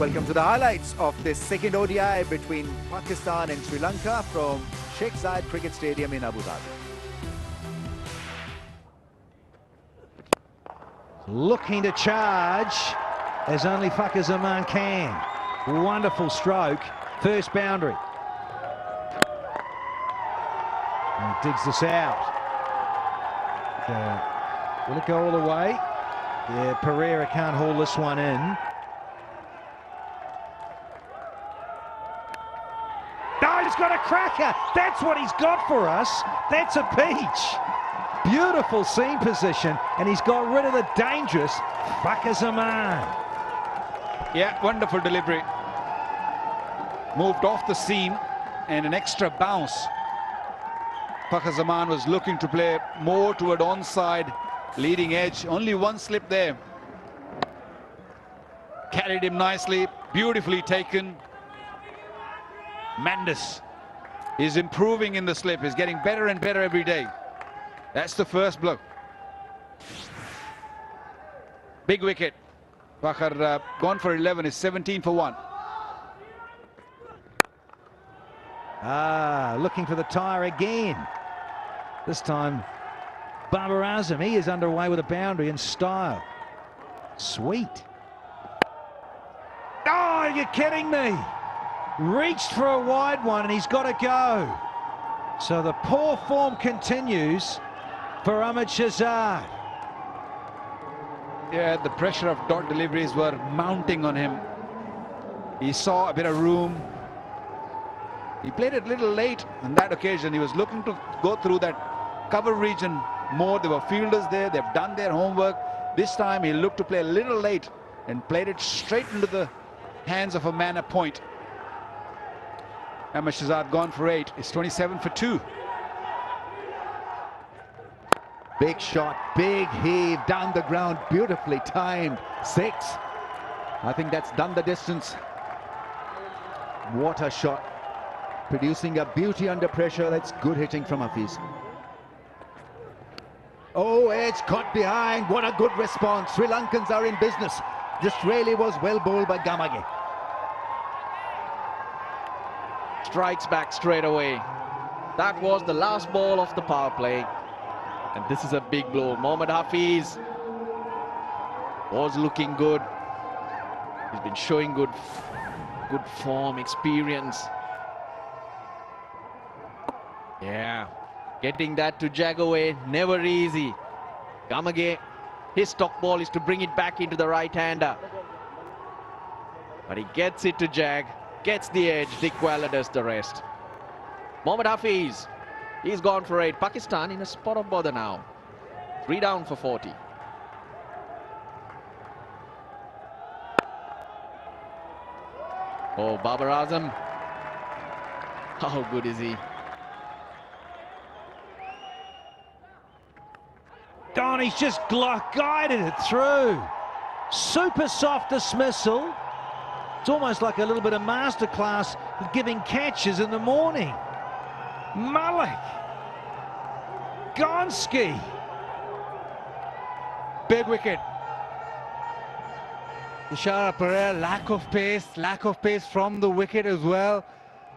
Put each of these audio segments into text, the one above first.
Welcome to the highlights of this second ODI between Pakistan and Sri Lanka from Sheikh Zayed Cricket Stadium in Abu Dhabi. Looking to charge as only Fakhar Zaman can. Wonderful stroke. First boundary. And he digs this out. Will it go all the way? Yeah, Pereira can't haul this one in. No, he's got a cracker. That's what he's got for us. That's a peach. Beautiful seam position, and he's got rid of the dangerous Fakhar Zaman. Yeah, wonderful delivery. Moved off the seam and an extra bounce. Fakhar Zaman was looking to play more toward onside, leading edge. Only one slip there. Carried him nicely, beautifully taken. Mendes is improving in the slip. He's getting better and better every day. That's the first blow. Big wicket. Fakhar gone for 11, is 17 for 1. Looking for the tire again. This time, Babar Azam, he is underway with a boundary in style. Sweet. Oh, you're kidding me. Reached for a wide one and he's got to go. So the poor form continues for Ahmed Shahzad. Yeah, the pressure of dot deliveries were mounting on him. He saw a bit of room. He played it a little late on that occasion. He was looking to go through that cover region more. There were fielders there. They've done their homework. This time he looked to play a little late and played it straight into the hands of a man a point. Ahmed Shahzad gone for 8. It's 27 for 2. Big shot, big heave down the ground, beautifully timed. 6. I think that's done the distance. What a shot. Producing a beauty under pressure. That's good hitting from Hafiz. Oh, edge caught behind. What a good response. Sri Lankans are in business. This really was well bowled by Gamage. Strikes back straight away. That was the last ball of the power play. And this is a big blow. Mohammad Hafiz was looking good. He's been showing good form, experience. Yeah, getting that to jag away, never easy. Gamage, his stock ball is to bring it back into the right-hander. But he gets it to jag, gets the edge. Dickwalla does the rest. Mohammad Hafiz, he's gone for 8. Pakistan in a spot of bother now. 3 down for 40. Oh, Babar Azam. How good is he? Don, he's just guided it through. Super soft dismissal. It's almost like a little bit of masterclass of giving catches in the morning. Malik. Gonski. Big wicket. Ishara Pereira, lack of pace from the wicket as well.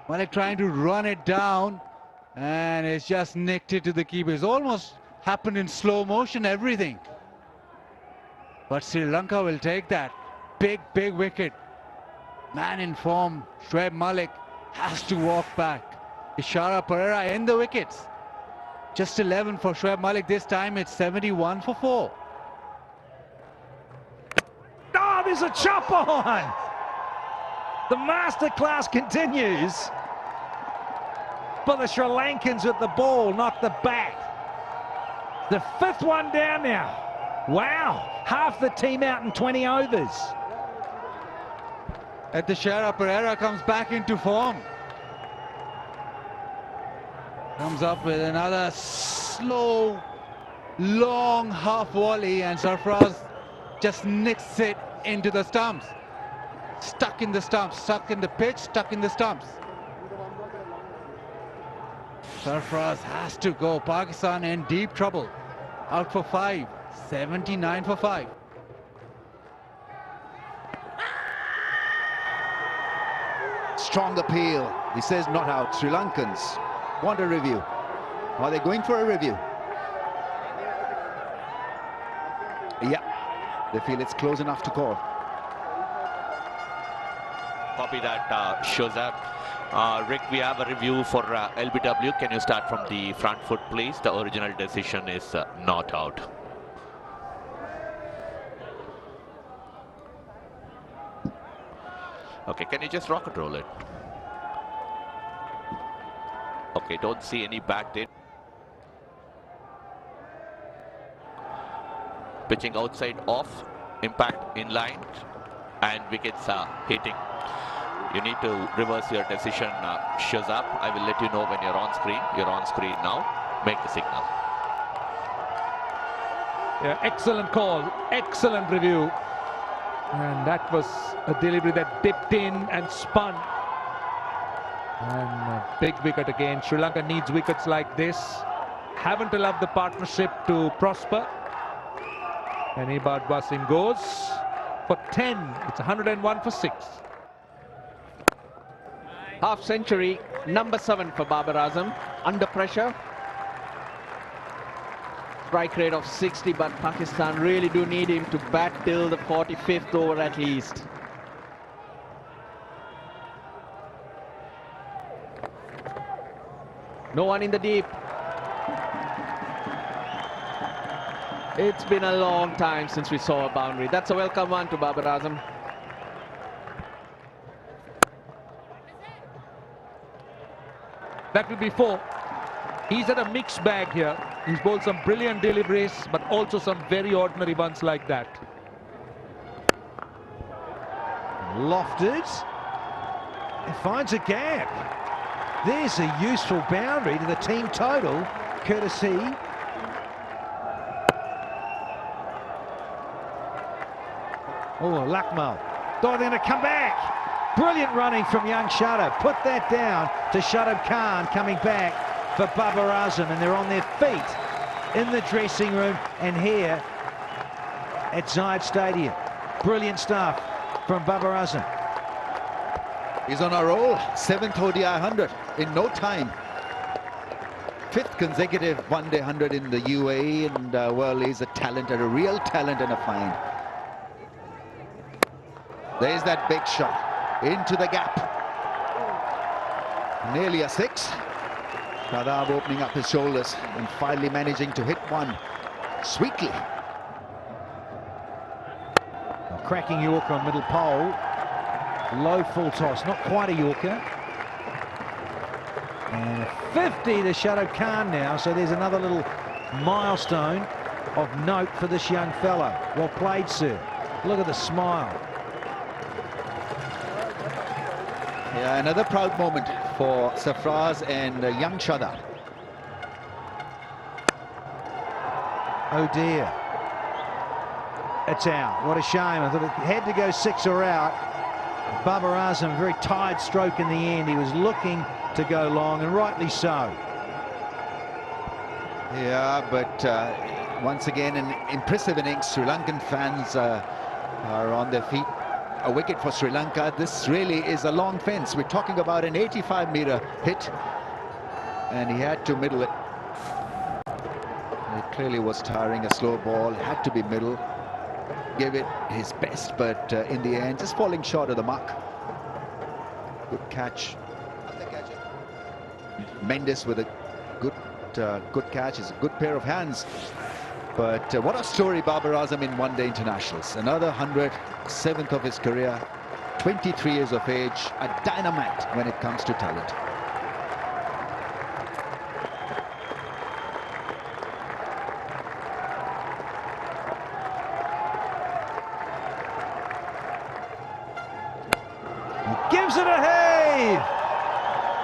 Malik trying to run it down, and it's just nicked it to the keeper. It's almost happened in slow motion, everything. But Sri Lanka will take that. Big wicket. Man in form, Shoaib Malik has to walk back. Ishara Pereira in the wickets. Just 11 for Shoaib Malik. This time it's 71 for 4. Oh, there's a chop on. The masterclass continues. But the Sri Lankans with the ball, not the bat. The 5th one down now. Wow, half the team out in 20 overs. And Ishara Pereira comes back into form. Comes up with another slow, long half volley, and Sarfraz just nicks it into the stumps. Stuck in the stumps, stuck in the pitch, stuck in the stumps. Sarfraz has to go. Pakistan in deep trouble. Out for 5. 79 for 5. strong appeal. He says not out. Sri Lankans want a review. Are they going for a review? Yeah, they feel it's close enough to call. Copy that, shows up. Rick, we have a review for LBW. Can you start from the front foot, please? The original decision is not out. Okay, can you just rock and roll it? Okay, don't see any back date. Pitching outside off, impact in line, and wickets are hitting. You need to reverse your decision, shows up. I will let you know when you're on screen. You're on screen now. Make the signal. Yeah, excellent call, excellent review. And that was a delivery that dipped in and spun. And a big wicket again. Sri Lanka needs wickets like this. Haven't allowed the partnership to prosper. And Ibad Wasim goes for 10. It's 101 for 6. Half century, number 7 for Babar Azam. Under pressure. Strike rate of 60, but Pakistan really do need him to bat till the 45th over at least. No one in the deep. It's been a long time since we saw a boundary. That's a welcome one to Babar Azam. That will be 4. He's at a mixed bag here. He's bowled some brilliant deliveries, but also some very ordinary ones like that. Lofted. He finds a gap. There's a useful boundary to the team total, courtesy. Oh, Lakmal. Oh, they're going to come back. Brilliant running from young Shadab. Put that down to Shadab Khan coming back for Babar Azam, and they're on their feet in the dressing room and here at Zayed Stadium. Brilliant stuff from Babar Azam. He's on a roll. 7th ODI 100 in no time. 5th consecutive one-day 100 in the UAE, and well, he's a talent, a real talent and a find. There's that big shot into the gap. Nearly a 6. Shadab opening up his shoulders and finally managing to hit one sweetly. A cracking Yorker on middle pole. Low full toss, not quite a Yorker. And a 50 to Shadab Khan now, so there's another little milestone of note for this young fella. Well played, sir. Look at the smile. Yeah, another proud moment for Sarfraz and young Shadab. Oh dear. It's out. What a shame. I thought it had to go 6 or out. Babar Azam, very tired stroke in the end. He was looking to go long, and rightly so. Yeah, but once again, an impressive innings. Sri Lankan fans are on their feet. A wicket for Sri Lanka. This really is a long fence. We're talking about an 85-meter hit, and he had to middle it. It clearly was tiring, a slow ball, had to be middle. Gave it his best, but in the end, just falling short of the mark. Good catch. Mendes with a good catch. It's a good pair of hands. But what a story, Babar Azam in one-day internationals. Another 100, 7th of his career, 23 years of age, a dynamite when it comes to talent. Gives it a heave,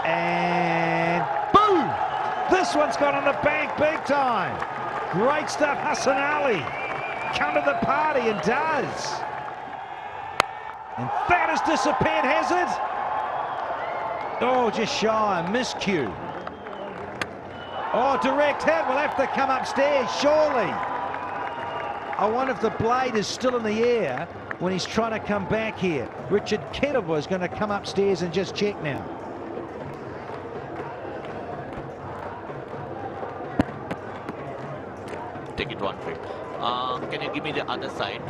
and boom! This one's gone on the bank big time. Great stuff, Hassan Ali. Come to the party, and does. And that has disappeared, has it? Oh, just shy, miscue. Oh, direct hit, will have to come upstairs, surely. I wonder if the blade is still in the air, when he's trying to come back here. Richard Kedova is going to come upstairs and just check now. Take it one quick. Can you give me the other side?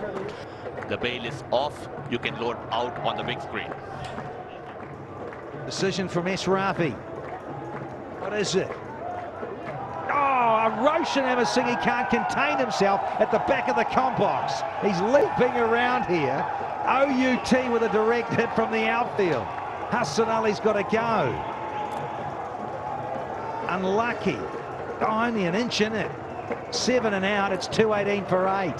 The bail is off. You can load out on the big screen. Decision from Rafi. What is it? Oh, a Roshan Amasinghe can't contain himself at the back of the comp box. He's leaping around here. OUT with a direct hit from the outfield. Hassan Ali's got to go. Unlucky. Oh, only an inch in it. 7 and out. It's 218 for 8.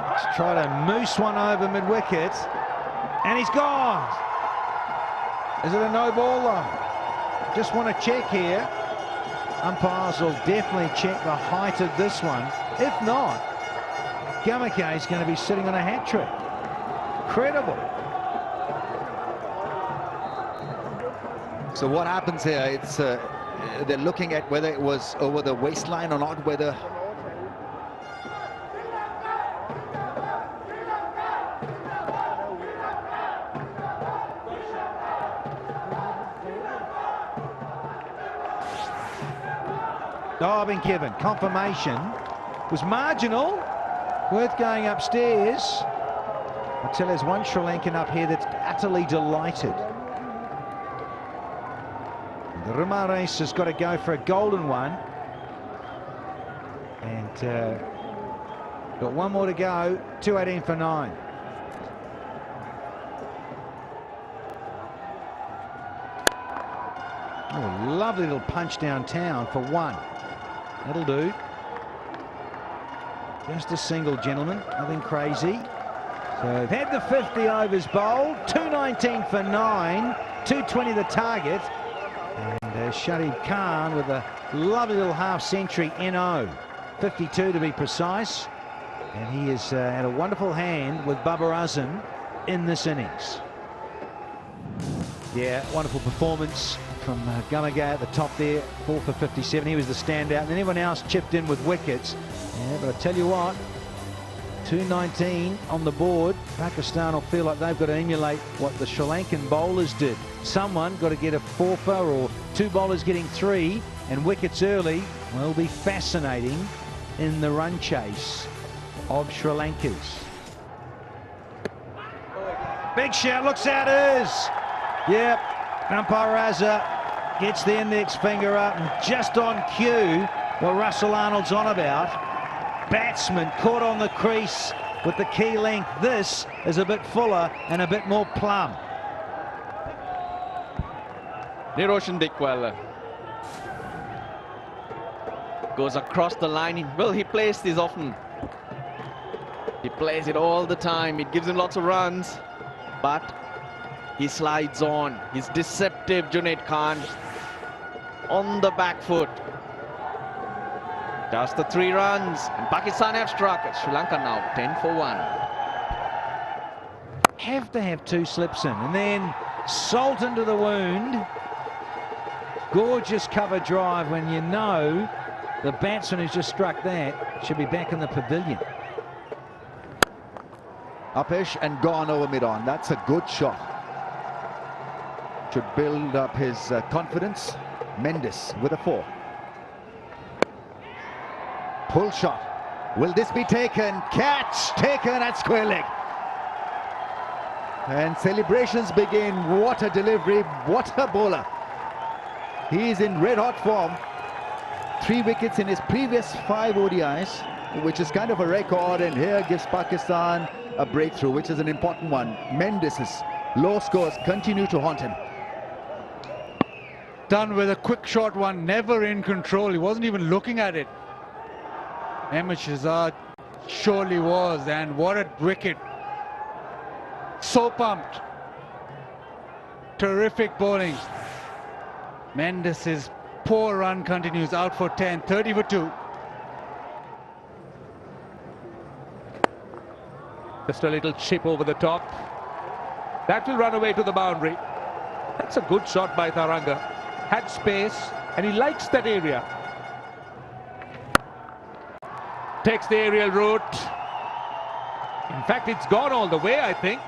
Let's try to moose one over mid-wicket. And he's gone. Is it a no ball though? Just want to check here. Umpires will definitely check the height of this one. If not, Gamake is going to be sitting on a hat trick. Incredible. So what happens here? It's they're looking at whether it was over the waistline or not, whether Diving Kevin, confirmation. Was marginal, worth going upstairs. I tell you, there's one Sri Lankan up here that's utterly delighted. The Rimares has got to go for a golden one. And got one more to go, 218 for 9. Oh, lovely little punch downtown for 1. That'll do. Just a single, gentlemen, nothing crazy. So they've had the 50 overs bowled, 219 for 9, 220 the target. And Shahid Khan with a lovely little half-century NO, 52 to be precise. And he has had a wonderful hand with Babar Azam in this innings. Yeah, wonderful performance from Gamage at the top there, 4 for 57. He was the standout, and then everyone else chipped in with wickets. Yeah, but I tell you what, 219 on the board. Pakistan will feel like they've got to emulate what the Sri Lankan bowlers did. Someone got to get a 4-fer or 2 bowlers getting 3 and wickets early. Well, it'll be fascinating in the run chase of Sri Lanka's. Big shout, looks out it is. Yep, umpire Raza gets the index finger up, and just on cue what Russell Arnold's on about. Batsman caught on the crease with the key length. This is a bit fuller and a bit more plumb. Niroshan Dickwell goes across the line. Well, he plays this often. He plays it all the time. It gives him lots of runs, but he slides on. He's deceptive, Junaid Khan, on the back foot. Does the 3 runs, and Pakistan have struck. Sri Lanka now 10 for 1. Have to have 2 slips in, and then salt into the wound. Gorgeous cover drive when you know the batsman who's just struck that should be back in the pavilion. Upish and gone over mid-on. That's a good shot. Should build up his confidence. Mendes with a 4. Pull shot. Will this be taken? Catch taken at square leg. And celebrations begin. What a delivery. What a bowler. He's in red hot form. 3 wickets in his previous 5 ODIs, which is kind of a record, and here gives Pakistan a breakthrough, which is an important one. Mendes's low scores continue to haunt him. Done with a quick short one, never in control. He wasn't even looking at it. Ahmed Shahzad surely was, and what a wicket. So pumped. Terrific bowling. Mendes's poor run continues, out for 10, 30 for 2. Just a little chip over the top. That will run away to the boundary. That's a good shot by Tharanga. Had space, and he likes that area. takes the aerial route. In fact, it's gone all the way, I think.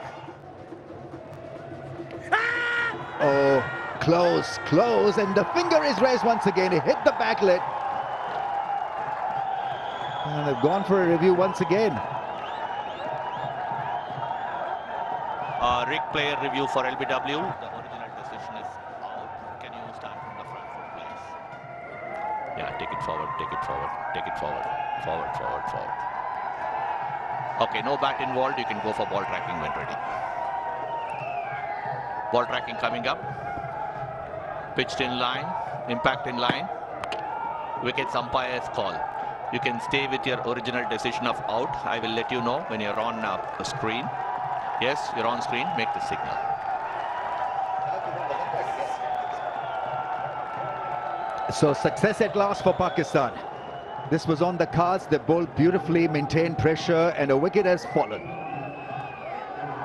Oh, close, close, and the finger is raised once again. It hit the backlit. And they've gone for a review once again. Rick, player review for LBW. The original decision is out. Can you start from the front foot, please? Yeah, take it forward, take it forward, take it forward, forward, forward, forward. Okay, no bat involved. You can go for ball tracking when ready. Ball tracking coming up. Pitched in line, impact in line. Wickets umpire's call. You can stay with your original decision of out. I will let you know when you're on a screen. Yes, you're on screen. Make the signal. So success at last for Pakistan. This was on the cards. They bowled beautifully, maintained pressure, and a wicket has fallen.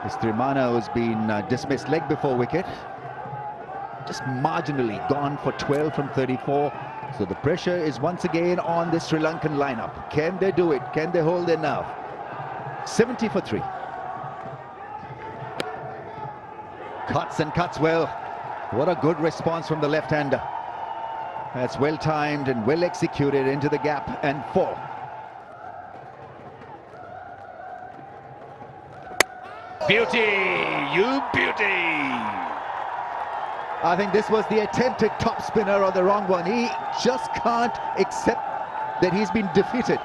This Trimana has been dismissed leg before wicket. Just marginally gone for 12 from 34. So the pressure is once again on the Sri Lankan lineup. Can they do it? Can they hold their nerve? 70 for 3. Cuts and cuts well. What a good response from the left-hander. That's well timed and well executed into the gap, and 4. Beauty, you beauty. I think this was the attempted top spinner or the wrong one. He just can't accept that he's been defeated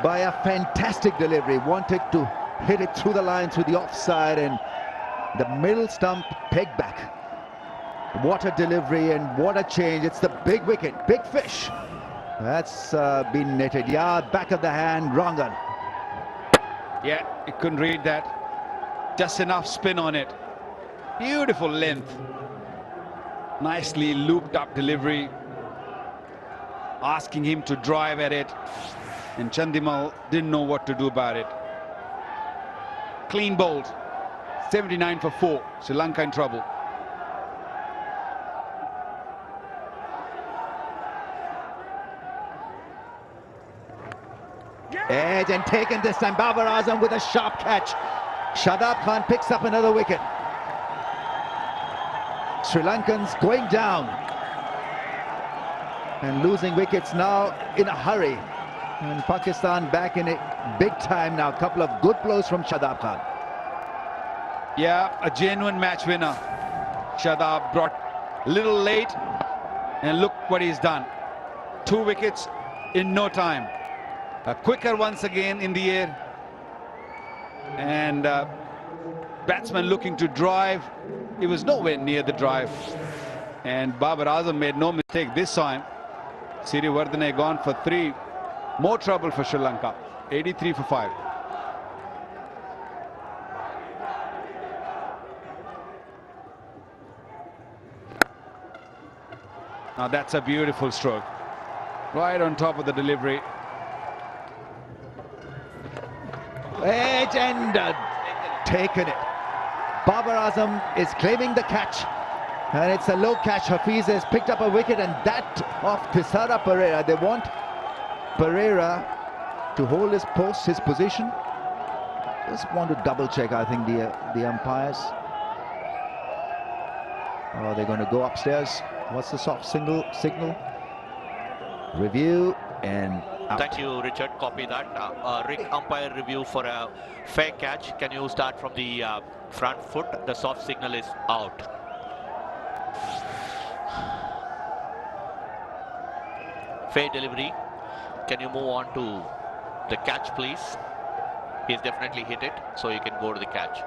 by a fantastic delivery. Wanted to hit it through the line, through the offside, and the middle stump pegged back. What a delivery and what a change. It's the big wicket, big fish. That's been netted. Yeah, back of the hand, wrong one. Yeah, he couldn't read that. Just enough spin on it. Beautiful length. Nicely looped up delivery. Asking him to drive at it. And Chandimal didn't know what to do about it. Clean bowled. 79 for 4. Sri Lanka in trouble. Edge and taken this time. Babar Azam with a sharp catch. Shadab Khan picks up another wicket. Sri Lankans going down and losing wickets now in a hurry. And Pakistan back in it big time now. A couple of good blows from Shadab Khan. Yeah, a genuine match winner. Shadab brought a little late, and look what he's done. 2 wickets in no time. A quicker once again in the air. And batsman looking to drive. He was nowhere near the drive. And Babar Azam made no mistake this time. Siriwardene gone for 3. More trouble for Sri Lanka. 83 for 5. Now that's a beautiful stroke. Right on top of the delivery. Edge and taken it. Babar Azam is claiming the catch. And it's a low catch. Hafiz has picked up a wicket, and that of Thisara Pereira. They want Pereira to hold his post, his position. Just want to double check, I think, the umpires. Oh, they're going to go upstairs. What's the soft signal? Review and out. Thank you, Richard. Copy that. Rick, umpire review for a fair catch. Can you start from the front foot? The soft signal is out. Fair delivery. Can you move on to the catch, please? He's definitely hit it, so you can go to the catch.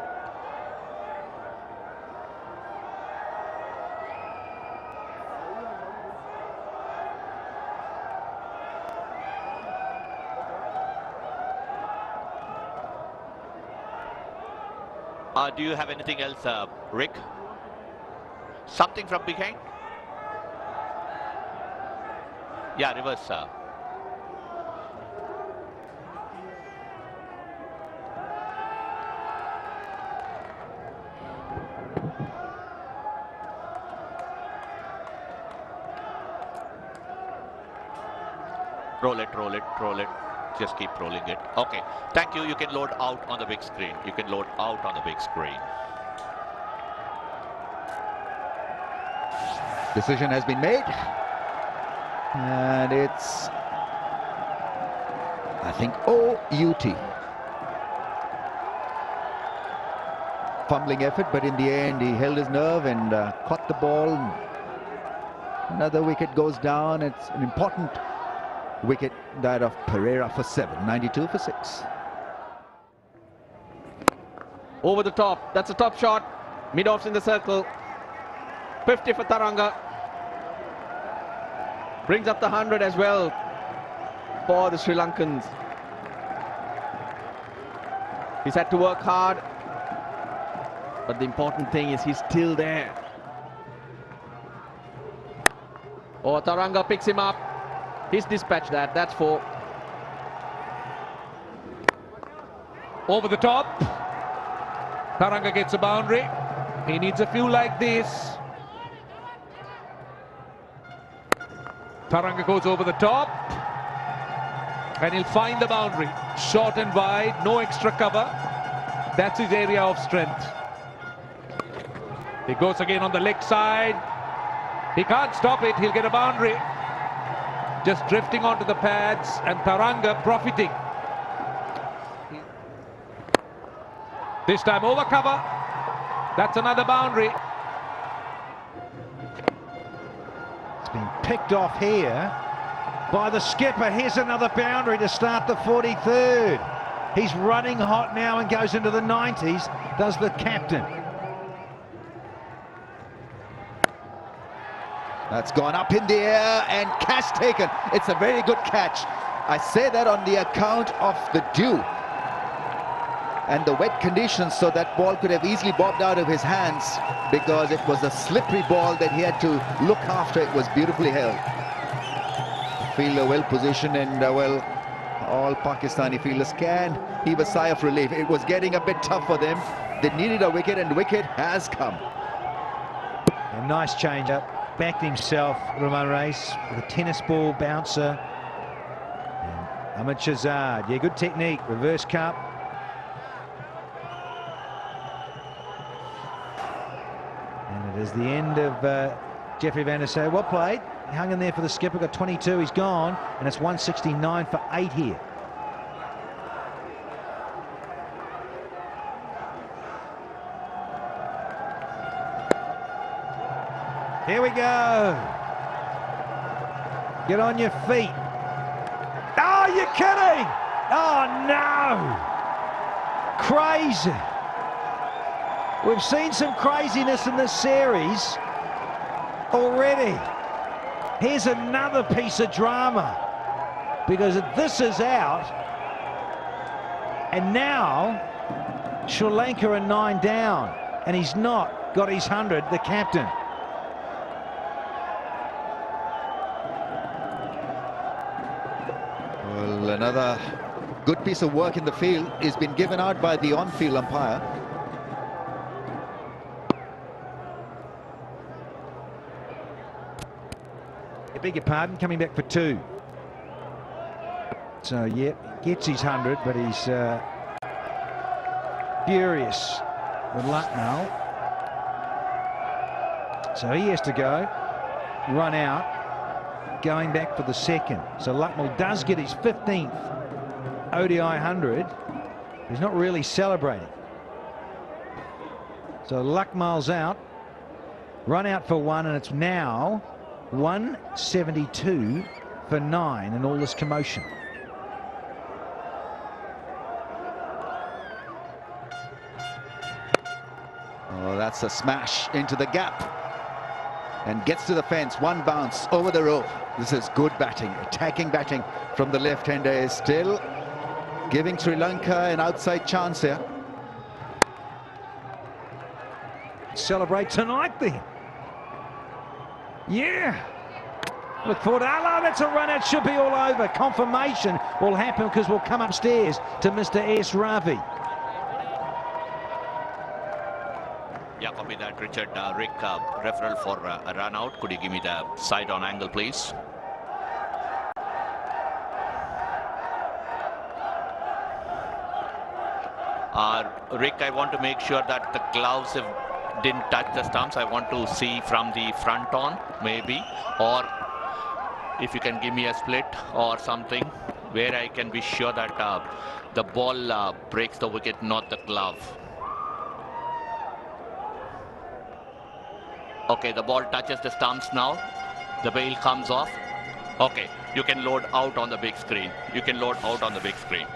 Do you have anything else, Rick? Something from behind? Yeah, reverse. Roll it, roll it, roll it. Just keep rolling it. Okay. Thank you. You can load out on the big screen. You can load out on the big screen. Decision has been made. And it's, I think, OUT. Fumbling effort, but in the end he held his nerve and caught the ball. Another wicket goes down. It's an important wicket, that of Pereira for 7, 92 for 6. Over the top. That's a top shot. Mid-offs in the circle. 50 for Taranga. Brings up the 100 as well for the Sri Lankans. He's had to work hard, but the important thing is he's still there. Oh, Taranga picks him up. He's dispatched that. That's 4. Over the top. Taranga gets a boundary. He needs a few like this. Taranga goes over the top. And he'll find the boundary. Short and wide, no extra cover. That's his area of strength. He goes again on the leg side. He can't stop it. He'll get a boundary. Just drifting onto the pads, and Taranga profiting. This time over cover. That's another boundary. It's been picked off here by the skipper. Here's another boundary to start the 43rd. He's running hot now and goes into the 90s, does the captain. That's gone up in the air and catch taken. It's a very good catch. I say that on the account of the dew and the wet conditions, so that ball could have easily bobbed out of his hands because it was a slippery ball that he had to look after. It was beautifully held. Fielder well positioned, and well, all Pakistani fielders can heave a sigh of relief. It was getting a bit tough for them. They needed a wicket, and wicket has come. A nice change up. Backed himself, Ramon Race, with a tennis ball bouncer. And Ahmed Shahzad, yeah, good technique, reverse cup. And it is the end of Jeffrey Van der Sar. Well played, he hung in there for the skipper, got 22, he's gone, and it's 169 for 8 here. Here we go. Get on your feet. Oh, you're kidding. Oh, no. Crazy. We've seen some craziness in this series already. Here's another piece of drama, because this is out, and now Sri Lanka are 9 down, and he's not got his 100, the captain. Well, another good piece of work in the field has been given out by the on-field umpire. I beg your pardon, coming back for 2. So, yeah, gets his 100, but he's furious with Lucknow. So he has to go, run out, going back for the 2nd. So Lucknow does get his 15th ODI 100. He's not really celebrating. So Lucknow's out, run out for 1, and it's now 172 for 9 in all this commotion. Oh, that's a smash into the gap and gets to the fence. 1 bounce over the rope. This is good batting. Attacking batting from the left-hander is still giving Sri Lanka an outside chance here. Celebrate tonight then. Yeah. Look forward. Hello, that's a run out. Should be all over. Confirmation will happen because we'll come upstairs to Mr. S. Ravi. Yeah, copy that, Richard. Rick, referral for a run out. Could you give me the side on angle, please? Rick, I want to make sure that the gloves didn't touch the stumps. I want to see from the front on, maybe, or if you can give me a split or something where I can be sure that the ball breaks the wicket, not the glove. Okay, the ball touches the stumps now. The bail comes off. Okay, you can load out on the big screen. You can load out on the big screen.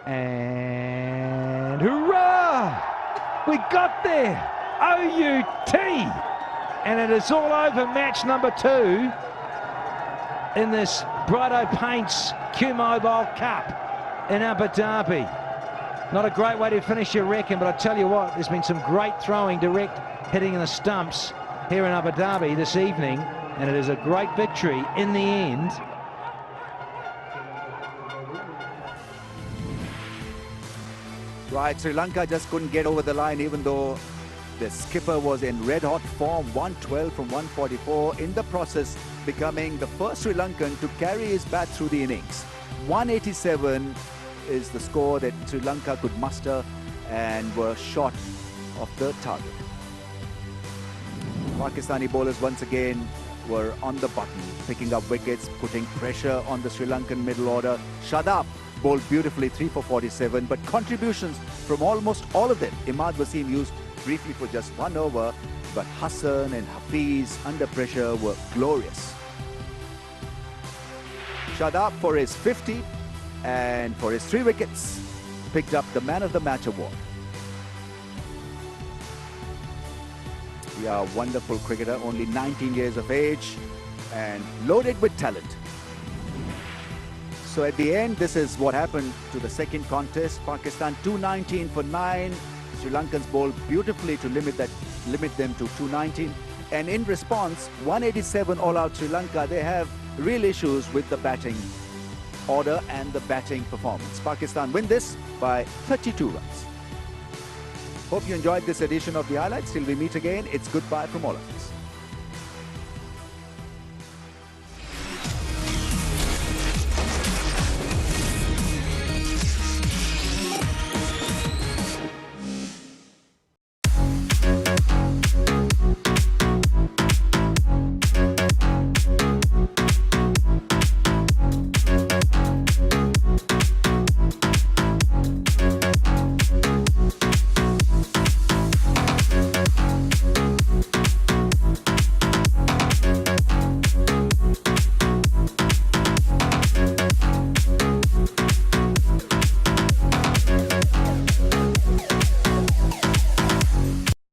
And hurrah! We got there! OUT! And it is all over match number 2 in this Brighto Paints Q-Mobile Cup in Abu Dhabi. Not a great way to finish your reckon, but I tell you what, there's been some great throwing, direct hitting in the stumps here in Abu Dhabi this evening, and it is a great victory in the end. Right, Sri Lanka just couldn't get over the line, even though the skipper was in red-hot form, 112 from 144, in the process becoming the first Sri Lankan to carry his bat through the innings. 187 is the score that Sri Lanka could muster and were short of the target. Pakistani bowlers once again were on the button, picking up wickets, putting pressure on the Sri Lankan middle order. Shadab bowled beautifully, 3 for 47, but contributions from almost all of them. Imad Wasim used briefly for just 1 over, but Hassan and Hafiz under pressure were glorious. Shadab for his 50 and for his 3 wickets picked up the Man of the Match award. Yeah, wonderful cricketer, only 19 years of age and loaded with talent. So at the end, this is what happened to the second contest. Pakistan 219 for 9. Sri Lankans bowled beautifully to limit them to 219. And in response, 187 all out Sri Lanka. They have real issues with the batting order and the batting performance. Pakistan win this by 32 runs. Hope you enjoyed this edition of the highlights. Till we meet again, it's goodbye from all of us.